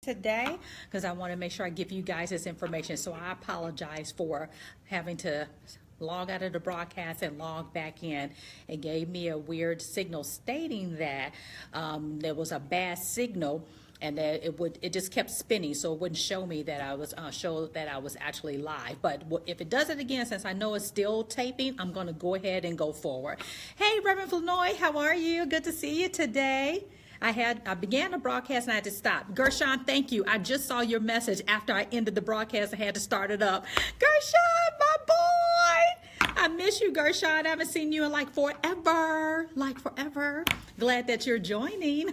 today because I want to make sure I give you guys this information. So I apologize for having to log out of the broadcast and log back in. It gave me a weird signal stating that there was a bad signal and that it just kept spinning, so it wouldn't show me that I was actually live. But if it does it again, since I know it's still taping, I'm going to go ahead and go forward. Hey, Reverend Flournoy, how are you? Good to see you today. I began the broadcast and I had to stop. Gershon, thank you. I just saw your message after I ended the broadcast. I had to start it up. Gershon, my boy. I miss you, Gershon. I haven't seen you in like forever. Glad that you're joining.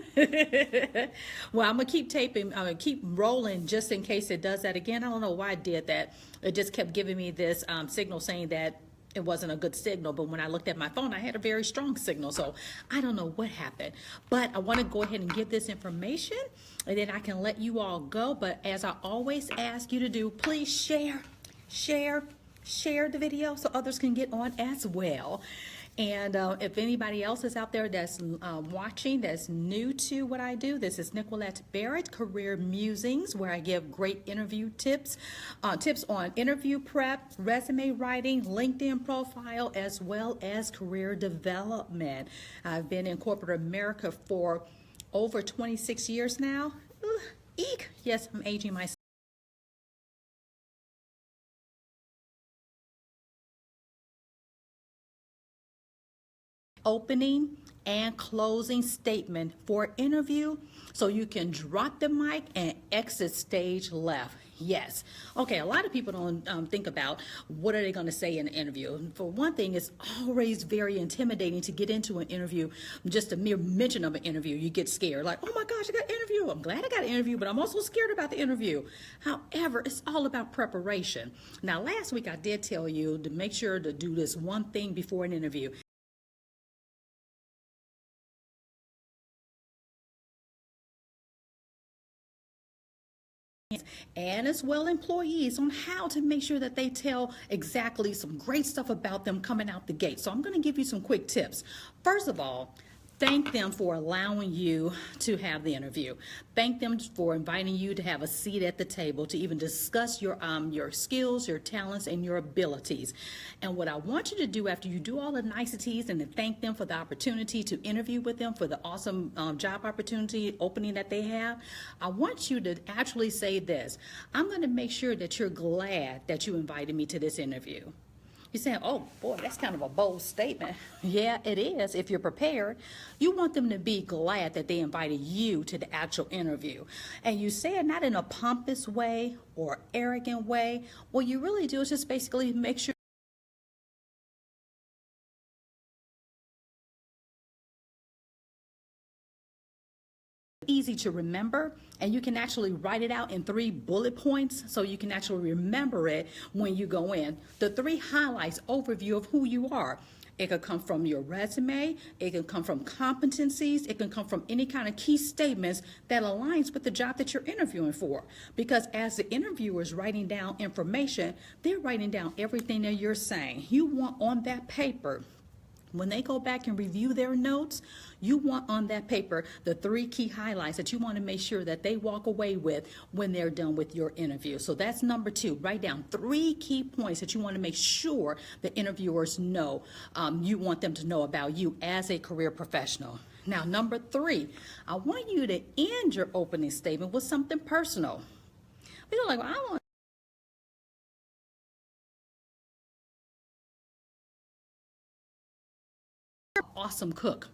Well, I'm going to keep taping. I'm going to keep rolling just in case it does that again. I don't know why I did that. It just kept giving me this signal saying that it wasn't a good signal, but when I looked at my phone, I had a very strong signal. So I don't know what happened, but I want to go ahead and give this information and then I can let you all go. But as I always ask you to do, please share the video so others can get on as well. And if anybody else is out there that's watching, that's new to what I do, this is Nicolette Barrett, Career Musings, where I give great interview tips, tips on interview prep, resume writing, LinkedIn profile, as well as career development. I've been in corporate America for over 26 years now. Eek! Yes, I'm aging myself. Opening and closing statement for interview so you can drop the mic and exit stage left. Yes. Okay, a lot of people don't think about what are they going to say in an interview. For one thing, it's always very intimidating to get into an interview. Just a mere mention of an interview, you get scared. Like, oh my gosh, I got an interview. I'm glad I got an interview, but I'm also scared about the interview. However, it's all about preparation. Now, last week I did tell you to make sure to do this one thing before an interview. And as well employees on how to make sure that they tell exactly some great stuff about them coming out the gate. So I'm going to give you some quick tips. First of all, thank them for allowing you to have the interview. Thank them for inviting you to have a seat at the table to even discuss your skills, your talents, and your abilities. And what I want you to do after you do all the niceties and to thank them for the opportunity to interview with them for the awesome job opportunity opening that they have, I want you to actually say this: I'm going to make sure that you're glad that you invited me to this interview. You're saying, oh boy, that's kind of a bold statement. Yeah, it is if you're prepared. You want them to be glad that they invited you to the actual interview. And you say it not in a pompous way or arrogant way. What you really do is just basically make sure easy to remember, and you can actually write it out in 3 bullet points so you can actually remember it when you go in. The 3 highlights overview of who you are. It could come from your resume, it can come from competencies, it can come from any kind of key statements that aligns with the job that you're interviewing for. Because as the interviewer is writing down information, they're writing down everything that you're saying. You want on that paper, when they go back and review their notes, you want on that paper the 3 key highlights that you want to make sure that they walk away with when they're done with your interview. So that's number 2. Write down 3 key points that you want to make sure the interviewers know. You want them to know about you as a career professional. Now, number 3, I want you to end your opening statement with something personal. You're like, well, I want awesome cook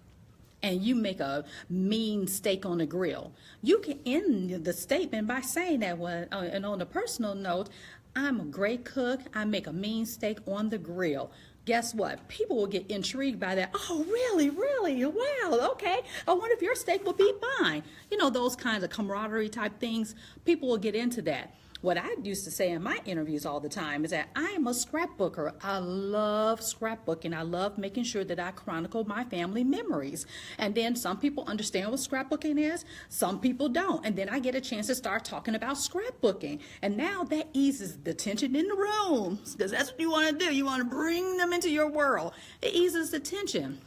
and you make a mean steak on the grill. You can end the statement by saying that one, and on a personal note, I'm a great cook, I make a mean steak on the grill. Guess what? People will get intrigued by that. Oh, really? Wow, okay. I wonder if your steak will beat mine. You know, those kinds of camaraderie type things. People will get into that. What I used to say in my interviews all the time is that I am a scrapbooker. I love scrapbooking. I love making sure that I chronicle my family memories. And then some people understand what scrapbooking is, some people don't. And then I get a chance to start talking about scrapbooking. And now that eases the tension in the room, because that's what you want to do. You want to bring them into your world. It eases the tension.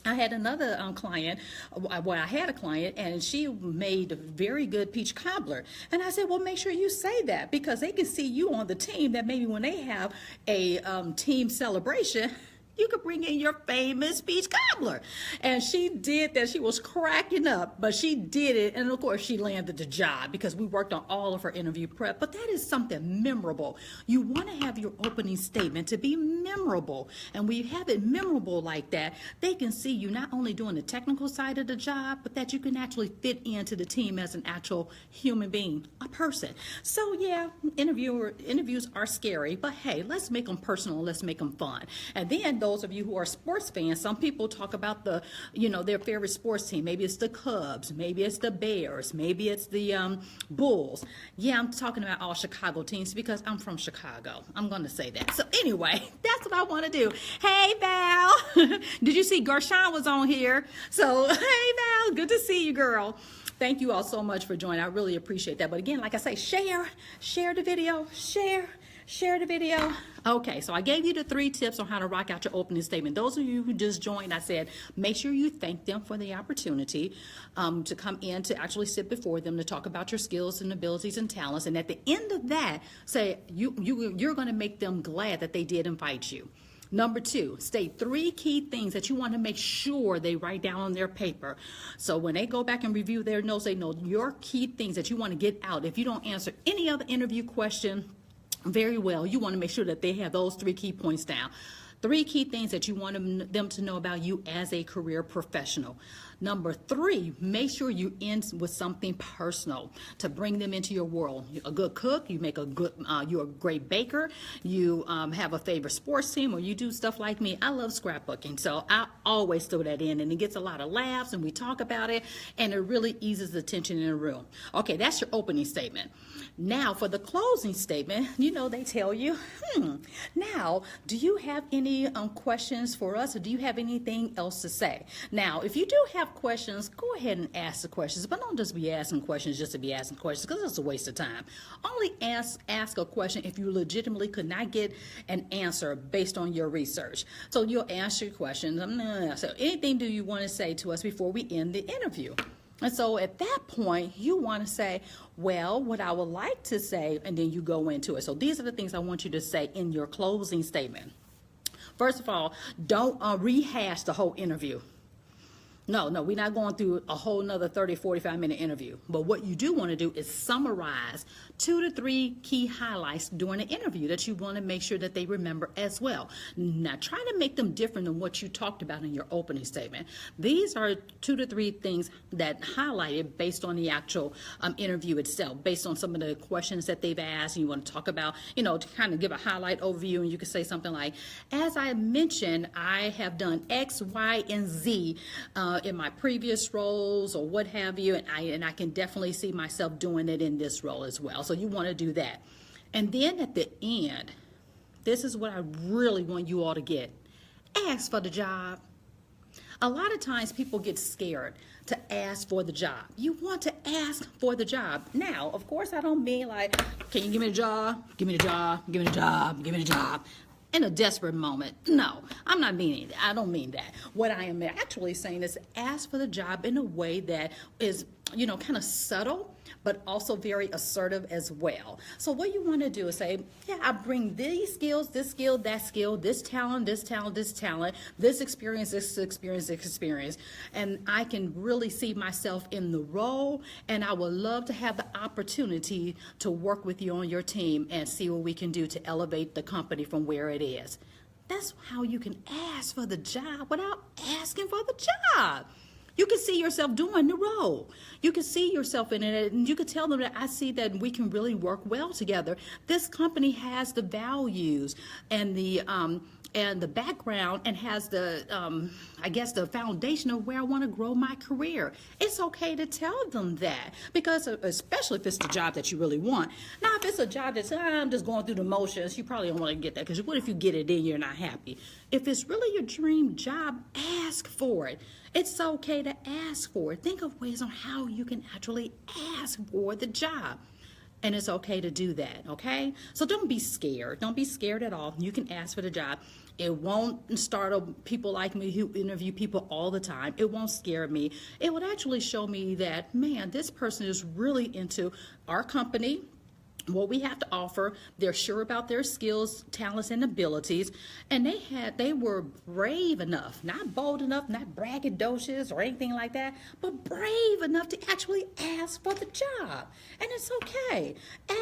I had another client, well, I had a client, and she made a very good peach cobbler. And I said, well, make sure you say that, because they can see you on the team, that maybe when they have a team celebration, you could bring in your famous peach cobbler. And she did that. She was cracking up, but she did it. And of course, she landed the job because we worked on all of her interview prep. But that is something memorable. You want to have your opening statement to be memorable. And when you have it memorable like that, they can see you not only doing the technical side of the job, but that you can actually fit into the team as an actual human being, a person. So yeah, interviews are scary, but hey, let's make them personal. Let's make them fun. And then those of you who are sports fans, some people talk about their favorite sports team. Maybe it's the Cubs, maybe it's the Bears, maybe it's the Bulls. Yeah, I'm talking about all Chicago teams because I'm from Chicago. I'm going to say that. So anyway, that's what I want to do. Hey, Val. Did you see Gershon was on here? So hey, Val, good to see you, girl. Thank you all so much for joining. I really appreciate that. But again, like I say, share the video, share the video. Okay, so I gave you the 3 tips on how to rock out your opening statement. Those of you who just joined, I said, make sure you thank them for the opportunity to come in, to actually sit before them, to talk about your skills and abilities and talents. And at the end of that, say you're going to make them glad that they did invite you. Number 2, state 3 key things that you want to make sure they write down on their paper. So when they go back and review their notes, they know your key things that you want to get out. If you don't answer any other interview question very well, you want to make sure that they have those 3 key points down. 3 key things that you want them to know about you as a career professional. Number 3, make sure you end with something personal to bring them into your world. A good cook, you're a great baker, you have a favorite sports team, or you do stuff like me. I love scrapbooking, so I always throw that in, and it gets a lot of laughs, and we talk about it, and it really eases the tension in the room. Okay, that's your opening statement. Now, for the closing statement, they tell you, now, do you have any questions for us, or do you have anything else to say? Now, if you do have questions, go ahead and ask the questions, but don't just be asking questions just to be asking questions, because it's a waste of time. Only ask a question if you legitimately could not get an answer based on your research. So you'll ask your questions. So anything do you want to say to us before we end the interview? And so at that point, you want to say, well, what I would like to say, and then you go into it. So these are the things I want you to say in your closing statement. First of all, don't rehash the whole interview. No, we're not going through a whole nother 30, 45-minute interview. But what you do want to do is summarize 2 to 3 key highlights during the interview that you want to make sure that they remember as well. Now, try to make them different than what you talked about in your opening statement. These are 2 to 3 things that highlighted based on the actual interview itself, based on some of the questions that they've asked. And you want to talk about, to kind of give a highlight overview, and you can say something like, as I mentioned, I have done X, Y, and Z in my previous roles or what have you, and I can definitely see myself doing it in this role as well. So you want to do that. And then at the end, this is what I really want you all to get. Ask for the job. A lot of times people get scared to ask for the job. You want to ask for the job. Now, of course, I don't mean like, can you give me a job? Give me the job, give me the job, give me the job. In a desperate moment. No, I'm not meaning that. I don't mean that. What I am actually saying is ask for the job in a way that is, kind of subtle, but also very assertive as well. So what you want to do is say, yeah, I bring these skills, this skill, that skill, this talent, this talent, this talent, this experience, this experience, this experience, and I can really see myself in the role, and I would love to have the opportunity to work with you on your team and see what we can do to elevate the company from where it is. That's how you can ask for the job without asking for the job. You can see yourself doing the role. You can see yourself in it, and you can tell them that I see that we can really work well together. This company has the values and the background, and has the the foundation of where I want to grow my career. It's okay to tell them that, because especially if it's the job that you really want. Now, if it's a job that's I'm just going through the motions, you probably don't want to get that, because what if you get it and you're not happy? If it's really your dream job, ask for it. It's okay to ask for it. Think of ways on how you can actually ask for the job. And it's okay to do that, okay? So don't be scared. Don't be scared at all. You can ask for the job. It won't startle people like me who interview people all the time. It won't scare me. It would actually show me that, man, this person is really into our company, what we have to offer. They're sure about their skills, talents, and abilities, and they were brave enough, not bold enough, not braggadocious or anything like that, but brave enough to actually ask for the job. And it's okay.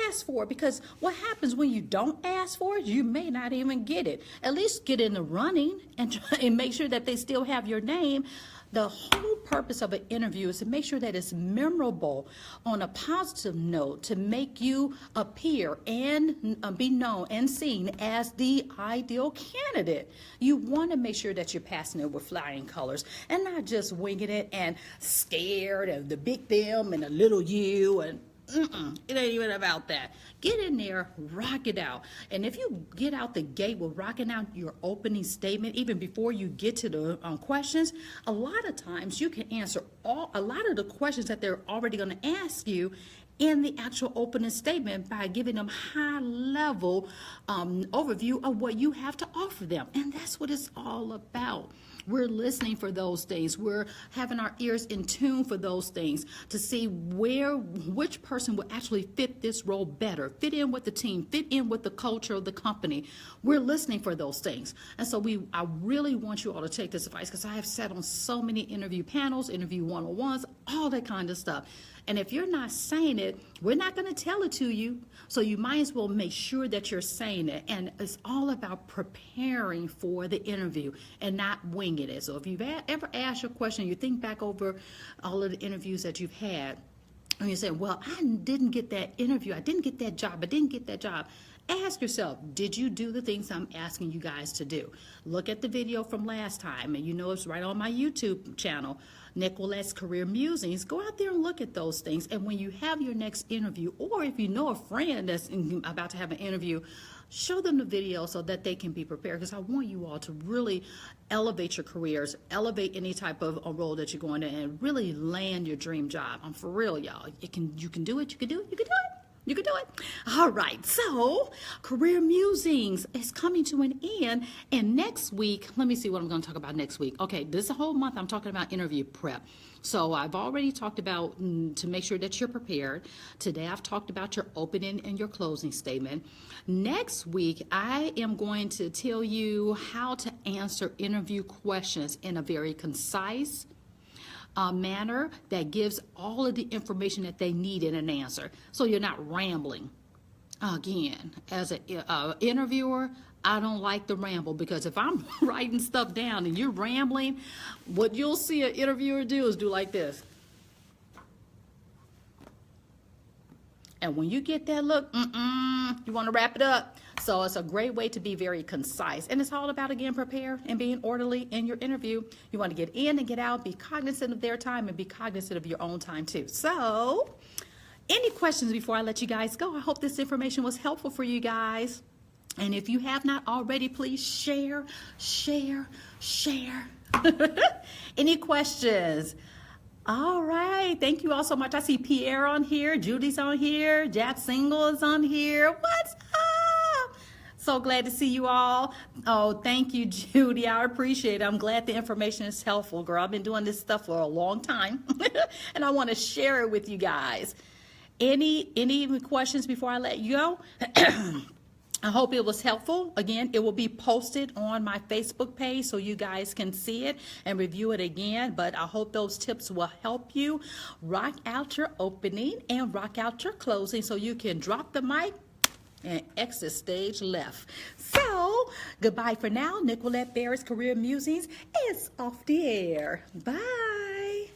Ask for it, because what happens when you don't ask for it, you may not even get it. At least get in the running and make sure that they still have your name. The whole purpose of an interview is to make sure that it's memorable on a positive note, to make you appear and be known and seen as the ideal candidate. You want to make sure that you're passing it with flying colors and not just winging it and scared of the big them and the little you, and it ain't even about that. Get in there, rock it out. And if you get out the gate with rocking out your opening statement, even before you get to the questions, a lot of times you can answer a lot of the questions that they're already going to ask you in the actual opening statement by giving them high-level overview of what you have to offer them. And that's what it's all about. We're listening for those things. We're having our ears in tune for those things to see which person will actually fit this role better, fit in with the team, fit in with the culture of the company. We're listening for those things. And so I really want you all to take this advice, because I have sat on so many interview panels, interview one-on-ones, all that kind of stuff. And if you're not saying it, we're not going to tell it to you. So you might as well make sure that you're saying it. And it's all about preparing for the interview and not winging it. So if you've ever asked your question, you think back over all of the interviews that you've had, and you say, well, I didn't get that interview. I didn't get that job. I didn't get that job. Ask yourself, did you do the things I'm asking you guys to do? Look at the video from last time, and you know it's right on my YouTube channel, Nicolette's Career Musings. Go out there and look at those things. And when you have your next interview, or if you know a friend that's about to have an interview, show them the video so that they can be prepared, because I want you all to really elevate your careers, elevate any type of a role that you're going to, and really land your dream job. I'm for real, y'all. You can do it. You can do it. You can do it. You can do it. All right. So Career Musings is coming to an end. And next week, let me see what I'm going to talk about next week. Okay. This whole month, I'm talking about interview prep. So I've already talked about to make sure that you're prepared. Today, I've talked about your opening and your closing statement. Next week, I am going to tell you how to answer interview questions in a very concise manner that gives all of the information that they need in an answer, so you're not rambling. Again, as an interviewer, I don't like the ramble, because if I'm writing stuff down and you're rambling, what you'll see an interviewer do is do like this. And when you get that look, you want to wrap it up. So it's a great way to be very concise. And it's all about, again, prepare and being orderly in your interview. You want to get in and get out, be cognizant of their time, and be cognizant of your own time too. So any questions before I let you guys go? I hope this information was helpful for you guys. And if you have not already, please share. Any questions? All right. Thank you all so much. I see Pierre on here. Judy's on here. Jack Single is on here. What's up? So glad to see you all. Oh, thank you, Judy. I appreciate it. I'm glad the information is helpful, girl. I've been doing this stuff for a long time, and I want to share it with you guys. Any questions before I let you go? I hope it was helpful. Again, it will be posted on my Facebook page so you guys can see it and review it again. But I hope those tips will help you rock out your opening and rock out your closing so you can drop the mic and exit stage left. So, goodbye for now. Nicolette Barrett's Career Musings is off the air. Bye.